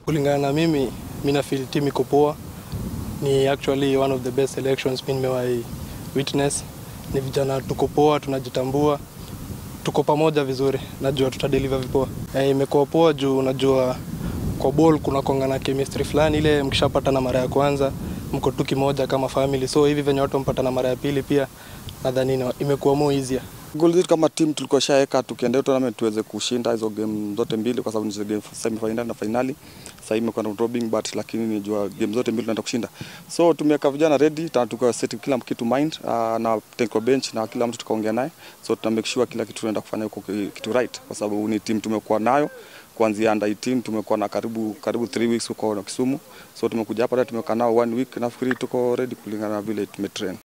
Kulingana na mimi na feel team iko poa. Ni actually one of the best selections mimi nimewahi witness. Ni vijana tuko poa, tunajitambua. Tuko pamoja vizuri. Najua tutadeliver vipoa. Imekuwa poa juu unajua kwa ball kuna kongana chemistry fulani ile mkishapata mara ya kwanza mko tu kimoja kama family. So hivi venye watu mpata mara ya pili pia nadhani imekuwa more easier. Goal zetu kama team tulikuwa shaeka tukienda tournament tuweze kushinda hizo game zote mbili kwa sababu ni game semi final na finali. Sasa imekuwa round robin but lakini nijua game zote mbili tunaenda kushinda. So tumeweka vijana ready, tuka set kila kitu mind na technical bench na kila mtu tukaongea naye. So tuna make sure kila kitu tunaenda kufanya huko kitu right kwa sababu ni team tumekuwa nayo kuanzia under 18 tumekuwa na karibu 3 weeks huko na Kisumu. So tumekuja hapa tumekaa nao 1 week nafikiri tuko ready kulingana na vile tumetrain.